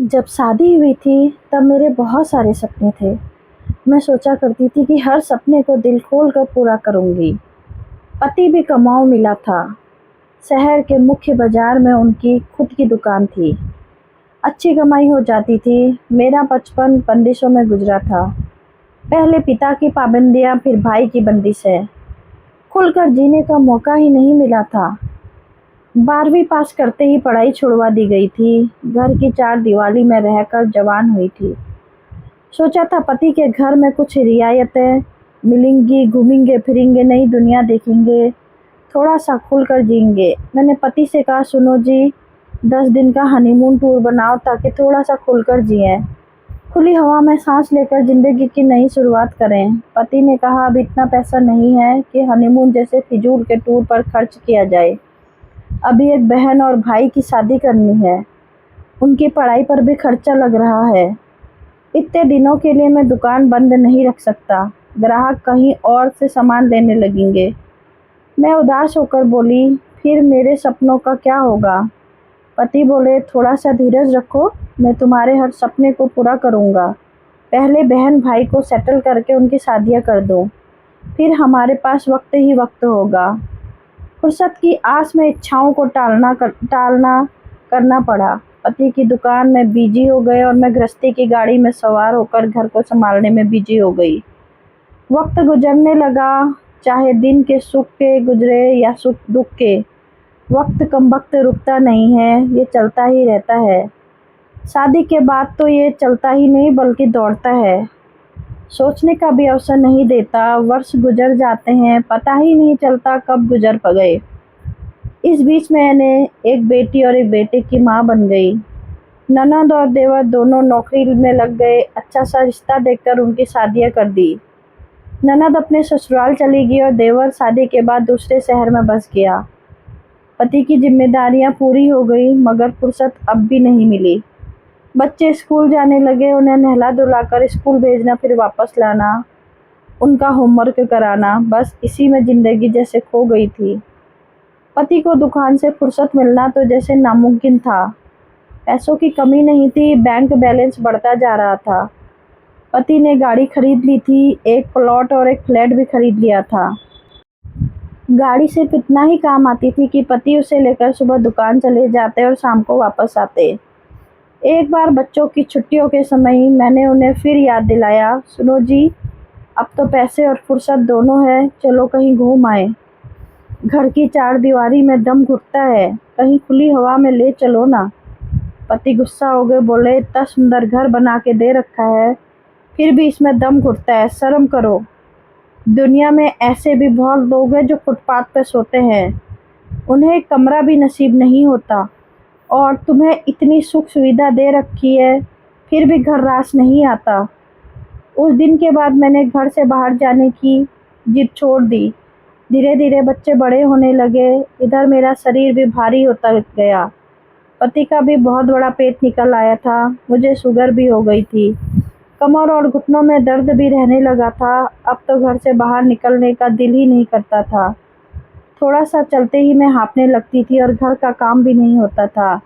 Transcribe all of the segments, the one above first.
जब शादी हुई थी तब मेरे बहुत सारे सपने थे। मैं सोचा करती थी कि हर सपने को दिल खोल कर पूरा करूंगी। पति भी कमाऊ मिला था। शहर के मुख्य बाजार में उनकी खुद की दुकान थी। अच्छी कमाई हो जाती थी। मेरा बचपन बंदिशों में गुजरा था। पहले पिता की पाबंदियां, फिर भाई की बंदिशें। खुलकर जीने का मौका ही नहीं मिला था। 12वीं पास करते ही पढ़ाई छुड़वा दी गई थी। घर की चार दीवारी में रहकर जवान हुई थी। सोचा था पति के घर में कुछ रियायतें मिलेंगी, घूमेंगे फिरेंगे, नई दुनिया देखेंगे, थोड़ा सा खुलकर जिएंगे। मैंने पति से कहा, सुनो जी, 10 दिन का हनीमून टूर बनाओ ताकि थोड़ा सा खुलकर जिएं, खुली हवा में सांस लेकर जिंदगी की नई शुरुआत करें। पति ने कहा, अब इतना पैसा नहीं है कि हनीमून जैसे फिजूल के टूर पर खर्च किया जाए। अभी एक बहन और भाई की शादी करनी है, उनकी पढ़ाई पर भी खर्चा लग रहा है। इतने दिनों के लिए मैं दुकान बंद नहीं रख सकता, ग्राहक कहीं और से सामान लेने लगेंगे। मैं उदास होकर बोली, फिर मेरे सपनों का क्या होगा? पति बोले, थोड़ा सा धीरज रखो, मैं तुम्हारे हर सपने को पूरा करूँगा। पहले बहन भाई को सेटल करके उनकी शादियाँ कर दूँ, फिर हमारे पास वक्त ही वक्त होगा। फुर्सत की आस में इच्छाओं को टालना करना पड़ा। पति की दुकान में बिजी हो गए और मैं गृहस्थी की गाड़ी में सवार होकर घर को संभालने में बिजी हो गई। वक्त गुजरने लगा, चाहे दिन के सुख के गुजरे या सुख दुख के। वक्त कम वक्त रुकता नहीं है, ये चलता ही रहता है। शादी के बाद तो ये चलता ही नहीं बल्कि दौड़ता है। सोचने का भी अवसर नहीं देता। वर्ष गुजर जाते हैं, पता ही नहीं चलता कब गुजर गए। इस बीच मैंने एक बेटी और एक बेटे की माँ बन गई। ननद और देवर दोनों नौकरी में लग गए। अच्छा सा रिश्ता देखकर उनकी शादियाँ कर दी। ननद अपने ससुराल चली गई और देवर शादी के बाद दूसरे शहर में बस गया। पति की जिम्मेदारियां पूरी हो गई, मगर फुर्सत अब भी नहीं मिली। बच्चे स्कूल जाने लगे, उन्हें नहला धुलाकर स्कूल भेजना, फिर वापस लाना, उनका होमवर्क कराना, बस इसी में जिंदगी जैसे खो गई थी। पति को दुकान से फुर्सत मिलना तो जैसे नामुमकिन था। पैसों की कमी नहीं थी, बैंक बैलेंस बढ़ता जा रहा था। पति ने गाड़ी खरीद ली थी, एक प्लॉट और एक फ्लैट भी खरीद लिया था। गाड़ी सिर्फ इतना ही काम आती थी कि पति उसे लेकर सुबह दुकान चले जाते और शाम को वापस आते। एक बार बच्चों की छुट्टियों के समय ही मैंने उन्हें फिर याद दिलाया, सुनो जी, अब तो पैसे और फुर्सत दोनों है, चलो कहीं घूम आए। घर की चार दीवारी में दम घुटता है, कहीं खुली हवा में ले चलो ना। पति गुस्सा हो गए, बोले, इतना सुंदर घर बना के दे रखा है, फिर भी इसमें दम घुटता है, शर्म करो। दुनिया में ऐसे भी बहुत लोग हैं जो फुटपाथ पे सोते हैं, उन्हें कमरा भी नसीब नहीं होता, और तुम्हें इतनी सुख सुविधा दे रखी है, फिर भी घर रास नहीं आता। उस दिन के बाद मैंने घर से बाहर जाने की जिद छोड़ दी। धीरे धीरे बच्चे बड़े होने लगे, इधर मेरा शरीर भी भारी होता गया। पति का भी बहुत बड़ा पेट निकल आया था, मुझे शुगर भी हो गई थी। कमर और घुटनों में दर्द भी रहने लगा था। अब तो घर से बाहर निकलने का दिल ही नहीं करता था। थोड़ा सा चलते ही मैं हाँफने लगती थी और घर का काम भी नहीं होता था।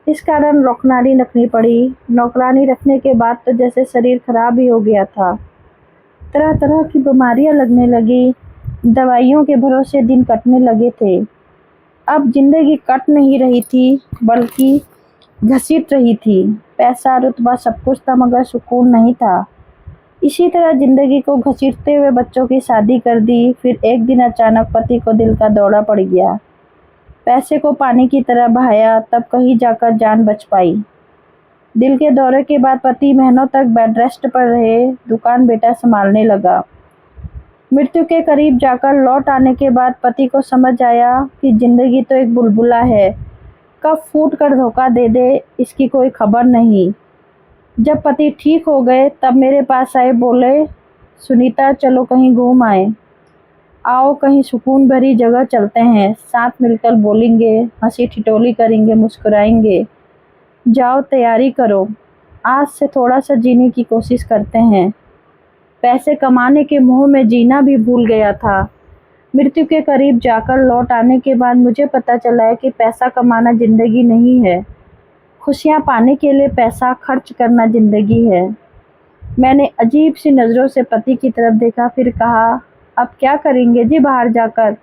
इस कारण नौकरानी रखनी पड़ी। नौकरानी रखने के बाद तो जैसे शरीर खराब ही हो गया था। तरह तरह की बीमारियां लगने लगी। दवाइयों के भरोसे दिन कटने लगे थे। अब जिंदगी कट नहीं रही थी बल्कि घसीट रही थी। पैसा रुतबा सब कुछ था, मगर सुकून नहीं था। इसी तरह जिंदगी को घसीटते हुए बच्चों की शादी कर दी। फिर एक दिन अचानक पति को दिल का दौरा पड़ गया। पैसे को पानी की तरह बहाया, तब कहीं जाकर जान बच पाई। दिल के दौरे के बाद पति महीनों तक बेड रेस्ट पर रहे। दुकान बेटा संभालने लगा। मृत्यु के करीब जाकर लौट आने के बाद पति को समझ आया कि जिंदगी तो एक बुलबुला है, कब फूट कर धोखा दे दे इसकी कोई खबर नहीं। जब पति ठीक हो गए तब मेरे पास आए, बोले, सुनीता, चलो कहीं घूम आए, आओ कहीं सुकून भरी जगह चलते हैं, साथ मिलकर बोलेंगे, हंसी ठिठोली करेंगे, मुस्कुराएंगे। जाओ तैयारी करो, आज से थोड़ा सा जीने की कोशिश करते हैं। पैसे कमाने के मोह में जीना भी भूल गया था। मृत्यु के करीब जाकर लौट आने के बाद मुझे पता चला है कि पैसा कमाना जिंदगी नहीं है, खुशियाँ पाने के लिए पैसा खर्च करना ज़िंदगी है। मैंने अजीब सी नज़रों से पति की तरफ देखा, फिर कहा, अब क्या करेंगे जी बाहर जाकर?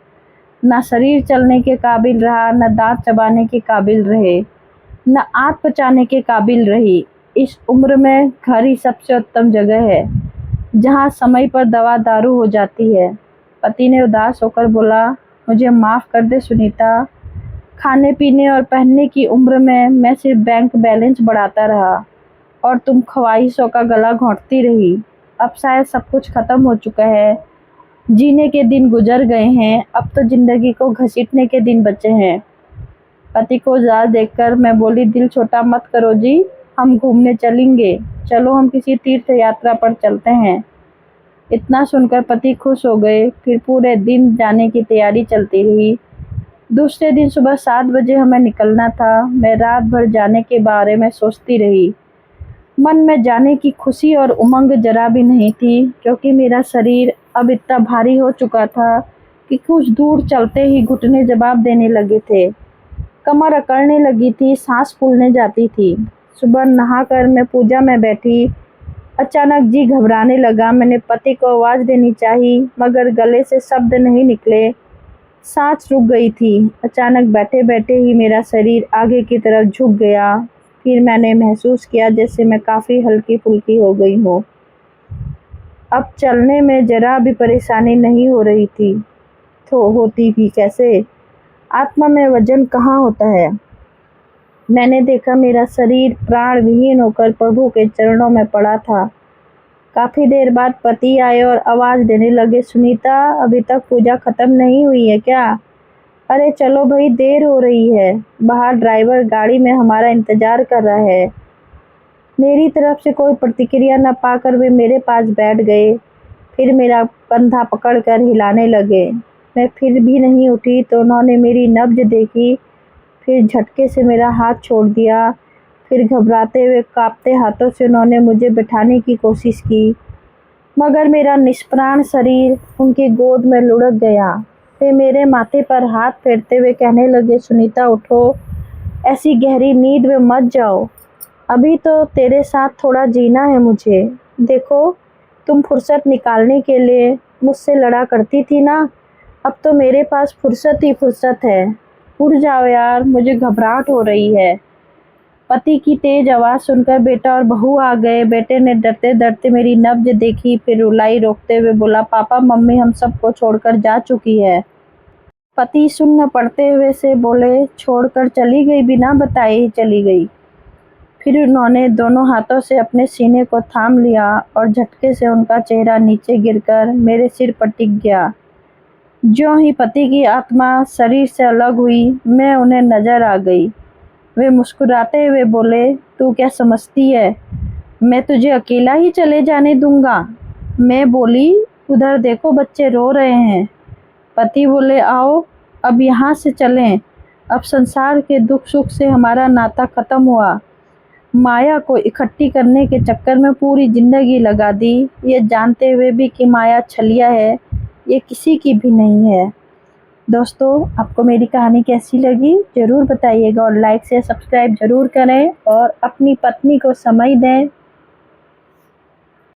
ना शरीर चलने के काबिल रहा, न दाँत चबाने के काबिल रहे, न आँत पचाने के काबिल रही। इस उम्र में घर ही सबसे उत्तम जगह है, जहाँ समय पर दवा दारू हो जाती है। पति ने उदास होकर बोला, मुझे माफ़ कर दे सुनीता, खाने पीने और पहनने की उम्र में मैं सिर्फ बैंक बैलेंस बढ़ाता रहा और तुम ख्वाहिशों का गला घोंटती रही। अब शायद सब कुछ खत्म हो चुका है, जीने के दिन गुजर गए हैं, अब तो ज़िंदगी को घसीटने के दिन बचे हैं। पति को उदास देखकर मैं बोली, दिल छोटा मत करो जी, हम घूमने चलेंगे, चलो हम किसी तीर्थ यात्रा पर चलते हैं। इतना सुनकर पति खुश हो गए। फिर पूरे दिन जाने की तैयारी चलती रही। दूसरे दिन सुबह 7 बजे हमें निकलना था। मैं रात भर जाने के बारे में सोचती रही। मन में जाने की खुशी और उमंग जरा भी नहीं थी, क्योंकि मेरा शरीर अब इतना भारी हो चुका था कि कुछ दूर चलते ही घुटने जवाब देने लगे थे, कमर अकड़ने लगी थी, सांस फूलने जाती थी। सुबह नहाकर मैं पूजा में बैठी। अचानक जी घबराने लगा। मैंने पति को आवाज़ देनी चाही, मगर गले से शब्द नहीं निकले। सांस रुक गई थी। अचानक बैठे बैठे ही मेरा शरीर आगे की तरफ झुक गया। फिर मैंने महसूस किया जैसे मैं काफ़ी हल्की फुल्की हो गई हूँ। अब चलने में जरा भी परेशानी नहीं हो रही थी। तो होती भी कैसे? आत्मा में वजन कहाँ होता है? मैंने देखा मेरा शरीर प्राण विहीन होकर प्रभु के चरणों में पड़ा था। काफ़ी देर बाद पति आए और आवाज़ देने लगे, सुनीता, अभी तक पूजा ख़त्म नहीं हुई है क्या? अरे चलो भाई, देर हो रही है। बाहर ड्राइवर गाड़ी में हमारा इंतज़ार कर रहा है। मेरी तरफ से कोई प्रतिक्रिया न पाकर वे मेरे पास बैठ गए। फिर मेरा कंधा पकड़कर हिलाने लगे। मैं फिर भी नहीं उठी तो उन्होंने मेरी नब्ज देखी, फिर झटके से मेरा हाथ छोड़ दिया। फिर घबराते हुए कांपते हाथों से उन्होंने मुझे बिठाने की कोशिश की, मगर मेरा निष्प्राण शरीर उनकी गोद में लुढ़क गया। वे मेरे माथे पर हाथ फेरते हुए कहने लगे, सुनीता उठो, ऐसी गहरी नींद में मत जाओ, अभी तो तेरे साथ थोड़ा जीना है मुझे। देखो, तुम फुर्सत निकालने के लिए मुझसे लड़ा करती थी ना, अब तो मेरे पास फुर्सत ही फुर्सत है। उठ जाओ यार, मुझे घबराहट हो रही है। पति की तेज आवाज़ सुनकर बेटा और बहू आ गए। बेटे ने डरते डरते मेरी नब्ज देखी, फिर रुलाई रोकते हुए बोला, पापा मम्मी हम सबको छोड़कर जा चुकी है। पति सुन्न पड़ते हुए से बोले, छोड़कर चली गई, बिना बताए ही चली गई। फिर उन्होंने दोनों हाथों से अपने सीने को थाम लिया और झटके से उनका चेहरा नीचे गिरकर मेरे सिर पर टिक गया। ज्यों ही पति की आत्मा शरीर से अलग हुई, मैं उन्हें नजर आ गई। वे मुस्कुराते हुए बोले, तू क्या समझती है मैं तुझे अकेला ही चले जाने दूंगा? मैं बोली, उधर देखो बच्चे रो रहे हैं। पति बोले, आओ अब यहाँ से चलें, अब संसार के दुख सुख से हमारा नाता खत्म हुआ। माया को इकट्ठी करने के चक्कर में पूरी जिंदगी लगा दी, ये जानते हुए भी कि माया छलिया है, ये किसी की भी नहीं है। दोस्तों, आपको मेरी कहानी कैसी लगी ज़रूर बताइएगा और लाइक से सब्सक्राइब ज़रूर करें और अपनी पत्नी को समय दें।